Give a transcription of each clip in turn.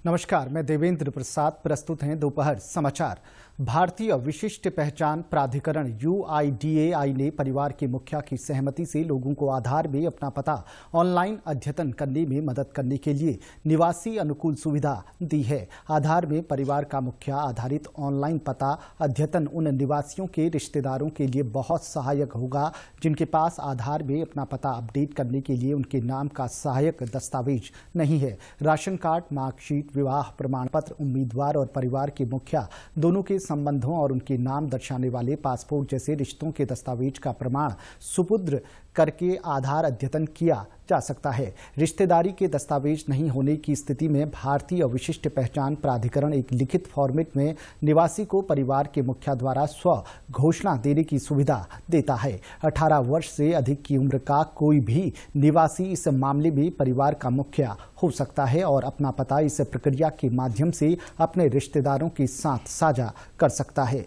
नमस्कार, मैं देवेंद्र प्रसाद। प्रस्तुत हैं दोपहर समाचार। भारतीय विशिष्ट पहचान प्राधिकरण UIDAI ने परिवार के मुखिया की सहमति से लोगों को आधार में अपना पता ऑनलाइन अद्यतन करने में मदद करने के लिए निवासी अनुकूल सुविधा दी है। आधार में परिवार का मुखिया आधारित ऑनलाइन पता अद्यतन उन निवासियों के रिश्तेदारों के लिए बहुत सहायक होगा जिनके पास आधार में अपना पता अपडेट करने के लिए उनके नाम का सहायक दस्तावेज नहीं है। राशन कार्ड, मार्कशीट, विवाह प्रमाण पत्र, उम्मीदवार और परिवार के मुखिया दोनों के संबंधों और उनके नाम दर्शाने वाले पासपोर्ट जैसे रिश्तों के दस्तावेज का प्रमाण सुपुर्द करके आधार अद्यतन किया जा सकता है। रिश्तेदारी के दस्तावेज नहीं होने की स्थिति में भारतीय विशिष्ट पहचान प्राधिकरण एक लिखित फॉर्मेट में निवासी को परिवार के मुखिया द्वारा स्व घोषणा देने की सुविधा देता है। 18 वर्ष से अधिक की उम्र का कोई भी निवासी इस मामले में परिवार का मुखिया हो सकता है और अपना पता इस प्रक्रिया के माध्यम से अपने रिश्तेदारों के साथ साझा कर सकता है।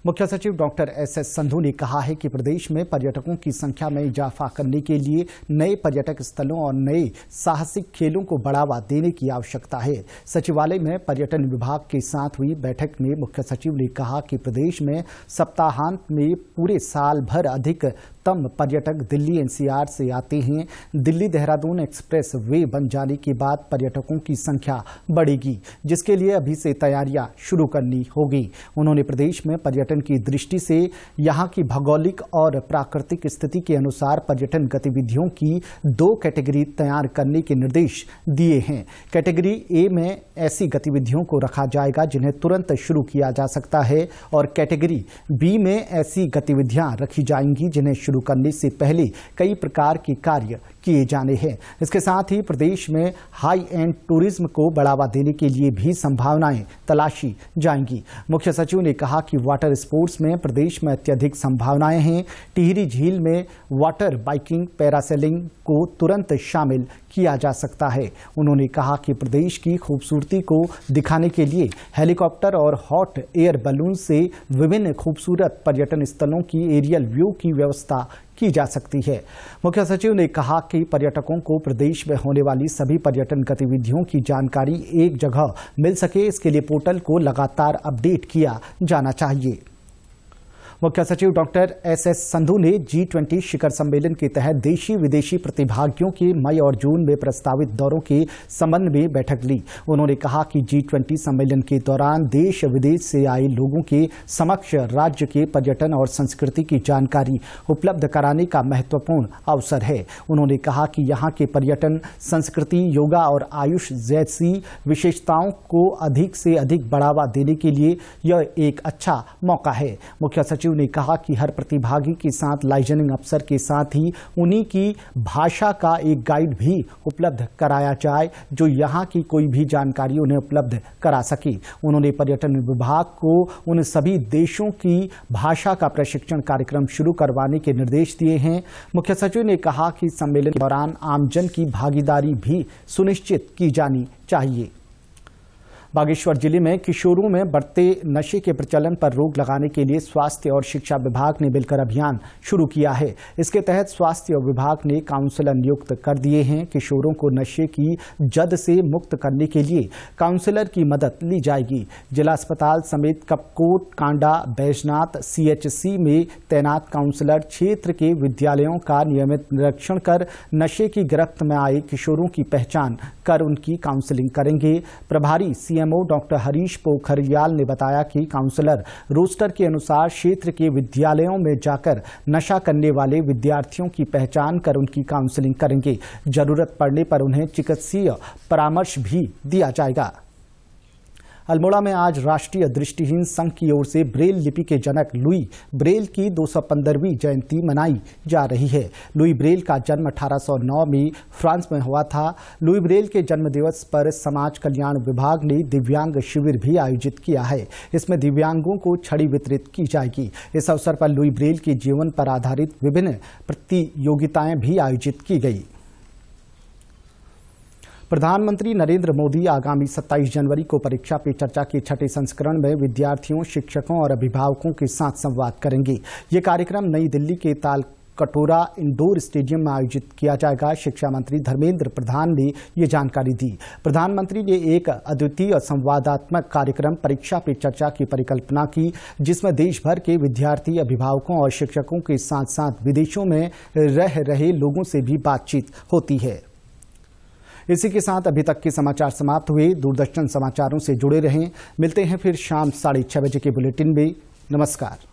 मुख्य सचिव डॉक्टर SS संधू ने कहा है कि प्रदेश में पर्यटकों की संख्या में इजाफा करने के लिए नए पर्यटक स्थलों और नए साहसिक खेलों को बढ़ावा देने की आवश्यकता है। सचिवालय में पर्यटन विभाग के साथ हुई बैठक में मुख्य सचिव ने कहा कि प्रदेश में सप्ताहांत में पूरे साल भर अधिकतम पर्यटक दिल्ली NCR से आते हैं। दिल्ली देहरादून एक्सप्रेस वे बन जाने के बाद पर्यटकों की संख्या बढ़ेगी, जिसके लिए अभी से तैयारियां शुरू करनी होगी। उन्होंने प्रदेश में पर्यटन की दृष्टि से यहां की भौगोलिक और प्राकृतिक स्थिति के अनुसार पर्यटन गतिविधियों की 2 कैटेगरी तैयार करने के निर्देश दिए हैं। कैटेगरी A में ऐसी गतिविधियों को रखा जाएगा जिन्हें तुरंत शुरू किया जा सकता है और कैटेगरी B में ऐसी गतिविधियां रखी जाएंगी जिन्हें शुरू करने से पहले कई प्रकार के कार्य किए जाने हैं। इसके साथ ही प्रदेश में हाई एंड टूरिज्म को बढ़ावा देने के लिए भी संभावनाएं तलाशी जाएंगी। मुख्य सचिव ने कहा कि वाटर स्पोर्ट्स में प्रदेश में अत्यधिक संभावनाएं हैं। टिहरी झील में वाटर बाइकिंग, पैरासेलिंग को तुरंत शामिल किया जा सकता है। उन्होंने कहा कि प्रदेश की खूबसूरती को दिखाने के लिए हेलीकॉप्टर और हॉट एयर बैलून से विभिन्न खूबसूरत पर्यटन स्थलों की एरियल व्यू की व्यवस्था की जा सकती है। मुख्य सचिव ने कहा कि पर्यटकों को प्रदेश में होने वाली सभी पर्यटन गतिविधियों की जानकारी एक जगह मिल सके, इसके लिए पोर्टल को लगातार अपडेट किया जाना चाहिए। मुख्य सचिव डॉक्टर SS संधू ने G20 शिखर सम्मेलन के तहत देशी विदेशी प्रतिभागियों के मई और जून में प्रस्तावित दौरों के संबंध में बैठक ली। उन्होंने कहा कि G20 सम्मेलन के दौरान देश विदेश से आए लोगों के समक्ष राज्य के पर्यटन और संस्कृति की जानकारी उपलब्ध कराने का महत्वपूर्ण अवसर है। उन्होंने कहा कि यहाँ के पर्यटन, संस्कृति, योगा और आयुष जैसी विशेषताओं को अधिक से अधिक बढ़ावा देने के लिए यह एक अच्छा मौका है। मुख्य सचिव ने कहा कि हर प्रतिभागी के साथ लाइजनिंग अफसर के साथ ही उन्हीं की भाषा का एक गाइड भी उपलब्ध कराया जाए जो यहाँ की कोई भी जानकारी उन्हें उपलब्ध करा सके। उन्होंने पर्यटन विभाग को उन सभी देशों की भाषा का प्रशिक्षण कार्यक्रम शुरू करवाने के निर्देश दिए हैं। मुख्य सचिव ने कहा कि सम्मेलन के दौरान आमजन की भागीदारी भी सुनिश्चित की जानी चाहिए। बागेश्वर जिले में किशोरों में बढ़ते नशे के प्रचलन पर रोक लगाने के लिए स्वास्थ्य और शिक्षा विभाग ने मिलकर अभियान शुरू किया है। इसके तहत स्वास्थ्य विभाग ने काउंसलर नियुक्त कर दिए हैं। किशोरों को नशे की जद से मुक्त करने के लिए काउंसलर की मदद ली जाएगी। जिला अस्पताल समेत कपकोट, कांडा, बैजनाथ, CHC में तैनात काउंसलर क्षेत्र के विद्यालयों का नियमित निरीक्षण कर नशे की गिरफ्त में आए किशोरों की पहचान कर उनकी काउंसलिंग करेंगे। प्रभारी CMO डॉक्टर हरीश पोखरियाल ने बताया कि काउंसलर रोस्टर के अनुसार क्षेत्र के विद्यालयों में जाकर नशा करने वाले विद्यार्थियों की पहचान कर उनकी काउंसलिंग करेंगे। जरूरत पड़ने पर उन्हें चिकित्सीय परामर्श भी दिया जाएगा। अल्मोड़ा में आज राष्ट्रीय दृष्टिहीन संघ की ओर से ब्रेल लिपि के जनक लुई ब्रेल की 215वीं जयंती मनाई जा रही है। लुई ब्रेल का जन्म 1809 में फ्रांस में हुआ था। लुई ब्रेल के जन्म दिवस पर समाज कल्याण विभाग ने दिव्यांग शिविर भी आयोजित किया है। इसमें दिव्यांगों को छड़ी वितरित की जाएगी। इस अवसर पर लुई ब्रेल के जीवन पर आधारित विभिन्न प्रतियोगिताएं भी आयोजित की गई। प्रधानमंत्री नरेंद्र मोदी आगामी 27 जनवरी को परीक्षा पे चर्चा के 6ठे संस्करण में विद्यार्थियों, शिक्षकों और अभिभावकों के साथ संवाद करेंगे। ये कार्यक्रम नई दिल्ली के कटोरा इंडोर स्टेडियम में आयोजित किया जाएगा। शिक्षा मंत्री धर्मेंद्र प्रधान ने ये जानकारी दी। प्रधानमंत्री ने एक अद्वितीय संवादात्मक कार्यक्रम परीक्षा पे चर्चा की परिकल्पना की, जिसमें देश भर के विद्यार्थी, अभिभावकों और शिक्षकों के साथ साथ विदेशों में रह रहे लोगों से भी बातचीत होती है। इसी के साथ अभी तक के समाचार समाप्त हुए। दूरदर्शन समाचारों से जुड़े रहें। मिलते हैं फिर शाम 6:30 बजे के बुलेटिन में। नमस्कार।